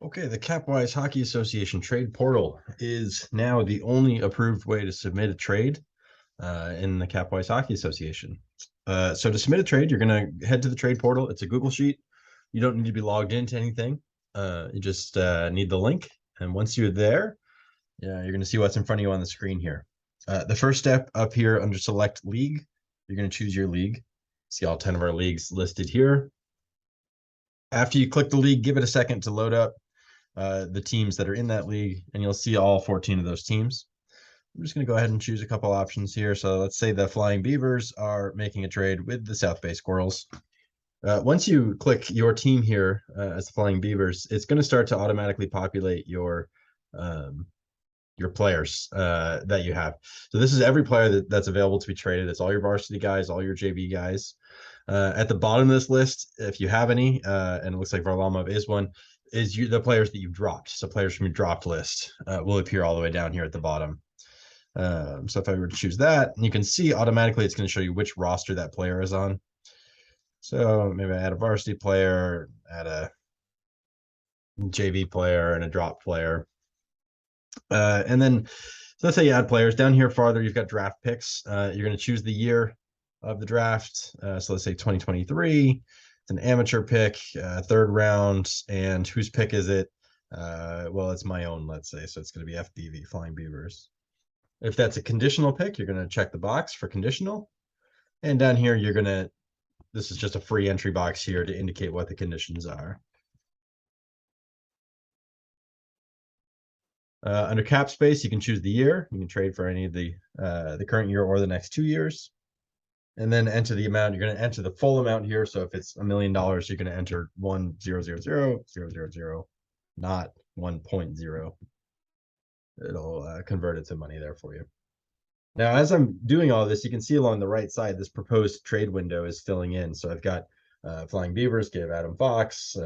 Okay, the Capwise Hockey Association trade portal is now the only approved way to submit a trade in the Capwise Hockey Association. So to submit a trade, you're going to head to the trade portal. It's a Google Sheet. You don't need to be logged into anything. You just need the link. And once you're there, yeah, you're going to see what's in front of you on the screen here. The first step up here under Select League, you're going to choose your league. See all 10 of our leagues listed here. After you click the league, give it a second to load up the teams that are in that league, and you'll see all 14 of those teams. I'm just going to go ahead and choose a couple options here. So let's say the Flying Beavers are making a trade with the South Bay Squirrels. Once you click your team here as the Flying Beavers, it's going to start to automatically populate your players that you have. So this is every player that's available to be traded. It's all your varsity guys, all your JV guys. At the bottom of this list, if you have any, and it looks like Varlamov is one, is the players that you've dropped. So players from your dropped list will appear all the way down here at the bottom. So if I were to choose that, you can see automatically it's going to show you which roster that player is on. So maybe I add a varsity player, add a JV player, and a drop player. And then so let's say you add players. Down here farther, you've got draft picks. You're going to choose the year of the draft. So let's say 2023. It's an amateur pick, third round. And whose pick is it? Well, it's my own, let's say. So it's going to be FBV, Flying Beavers. If that's a conditional pick, you're going to check the box for conditional. And down here, you're going to, this is just a free entry box here to indicate what the conditions are. Under cap space, you can choose the year. You can trade for any of the current year or the next 2 years. And then enter the amount. You're going to enter the full amount here. So if it's $1 million, you're going to enter 1,000,000, not 1.0. It'll convert it to money there for you. Now, as I'm doing all this, you can see along the right side, this proposed trade window is filling in. So I've got Flying Beavers, give Adam Fox,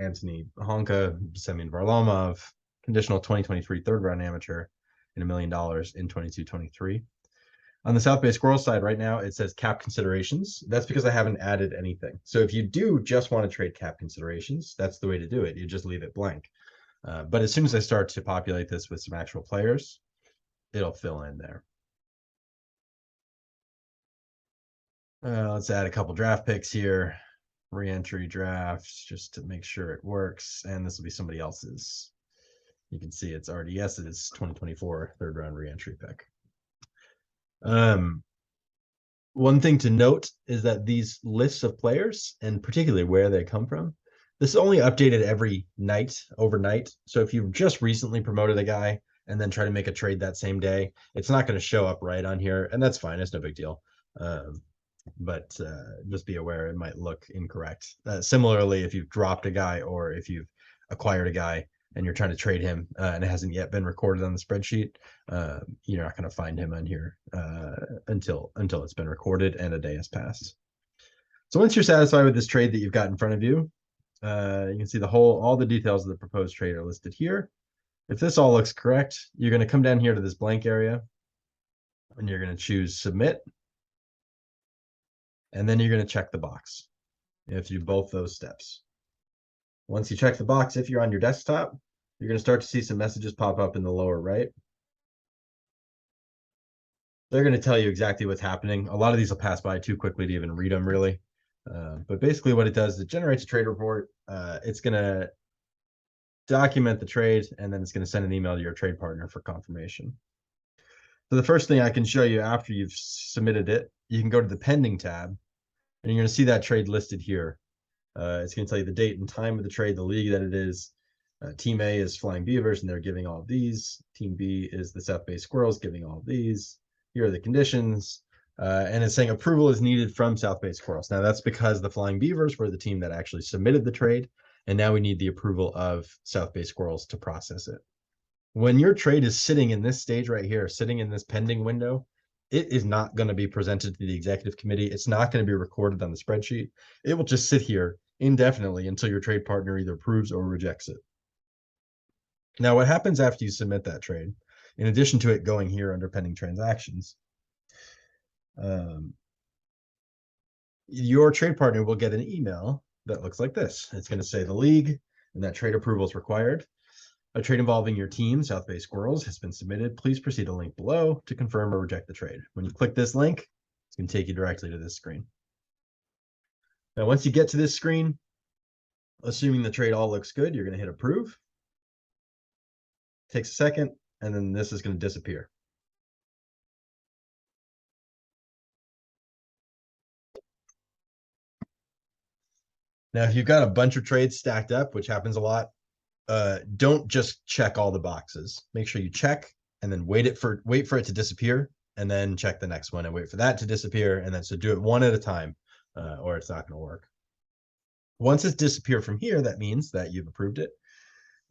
Anthony Honka, Semyon Varlamov, conditional 2023 third round amateur, and $1 million in 22-23. On the South Bay Squirrel side right now, it says cap considerations. That's because I haven't added anything. So if you do just want to trade cap considerations, that's the way to do it. You just leave it blank. But as soon as I start to populate this with some actual players, it'll fill in there. Let's add a couple draft picks here. Re-entry drafts just to make sure it works. And this will be somebody else's. You can see it's RDS's 2024 third round re-entry pick. One thing to note is that these lists of players, and particularly where they come from, this is only updated every night, overnight. So if you've just recently promoted a guy and then try to make a trade that same day, it's not going to show up right on here, and that's fine. It's no big deal. But just be aware it might look incorrect. Similarly, if you've dropped a guy or if you've acquired a guy and you're trying to trade him and it hasn't yet been recorded on the spreadsheet, you're not going to find him on here until it's been recorded and a day has passed. So once you're satisfied with this trade that you've got in front of you, you can see all the details of the proposed trade are listed here. If this all looks correct, you're going to come down here to this blank area and you're going to choose submit. And then you're going to check the box. You have to do both those steps. Once you check the box, if you're on your desktop, you're going to start to see some messages pop up in the lower right. They're going to tell you exactly what's happening. A lot of these will pass by too quickly to even read them, really. But basically what it does is it generates a trade report. It's going to document the trade, and then it's going to send an email to your trade partner for confirmation. So the first thing I can show you after you've submitted it, you can go to the pending tab, and you're going to see that trade listed here. It's going to tell you the date and time of the trade, the league that it is. Team A is Flying Beavers, and they're giving all of these. Team B is the South Bay Squirrels, giving all of these. Here are the conditions. And it's saying approval is needed from South Bay Squirrels. Now, that's because the Flying Beavers were the team that actually submitted the trade, and now we need the approval of South Bay Squirrels to process it. When your trade is sitting in this stage right here, sitting in this pending window, it is not going to be presented to the executive committee. It's not going to be recorded on the spreadsheet. It will just sit here indefinitely until your trade partner either approves or rejects it. Now, what happens after you submit that trade, in addition to it going here under pending transactions, your trade partner will get an email that looks like this. It's going to say the league, and that trade approval is required. A trade involving your team, South Bay Squirrels, has been submitted. Please proceed to the link below to confirm or reject the trade. When you click this link, it's going to take you directly to this screen. Now, once you get to this screen, assuming the trade all looks good, you're going to hit approve. Takes a second, and then this is going to disappear. Now, if you've got a bunch of trades stacked up, which happens a lot, don't just check all the boxes. Make sure you check and then wait for it to disappear, and then check the next one and wait for that to disappear, and then so do it one at a time, or it's not going to work. Once it's disappeared from here, that means that you've approved it.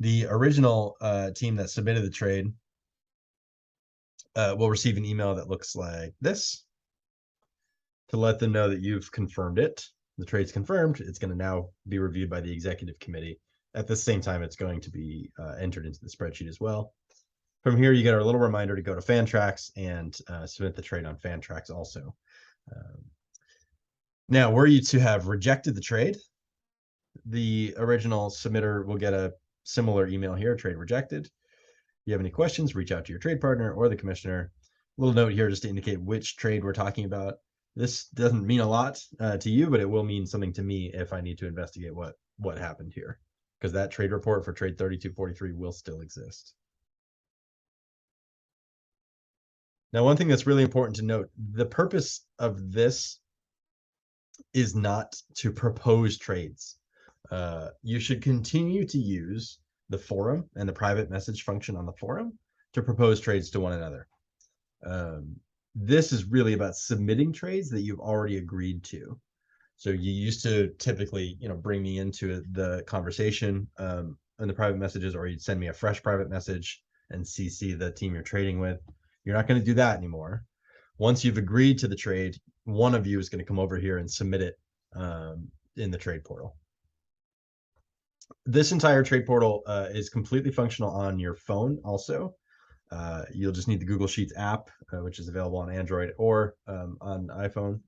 The original team that submitted the trade will receive an email that looks like this to let them know that you've confirmed it. The trade's confirmed. It's going to now be reviewed by the executive committee. At the same time, it's going to be entered into the spreadsheet as well. From here, you get a little reminder to go to Fantrax and submit the trade on Fantrax also. Now, were you to have rejected the trade, the original submitter will get a similar email here, trade rejected. If you have any questions, reach out to your trade partner or the commissioner. A little note here just to indicate which trade we're talking about. This doesn't mean a lot to you, but it will mean something to me if I need to investigate what happened here, because that trade report for trade 3243 will still exist. Now, one thing that's really important to note, the purpose of this is not to propose trades. You should continue to use the forum and the private message function on the forum to propose trades to one another. This is really about submitting trades that you've already agreed to. So you used to typically, bring me into the conversation in the private messages, or you'd send me a fresh private message and CC the team you're trading with. You're not going to do that anymore. Once you've agreed to the trade, one of you is going to come over here and submit it in the trade portal. This entire trade portal is completely functional on your phone also. You'll just need the Google Sheets app, which is available on Android or on iPhone.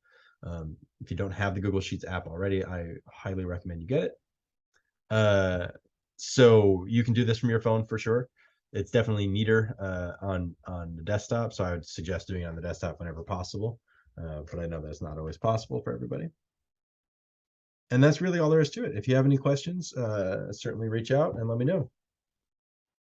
If you don't have the Google Sheets app already, I highly recommend you get it. So you can do this from your phone for sure. It's definitely neater on the desktop, so I would suggest doing it on the desktop whenever possible. But I know that's not always possible for everybody. And that's really all there is to it. If you have any questions, certainly reach out and let me know.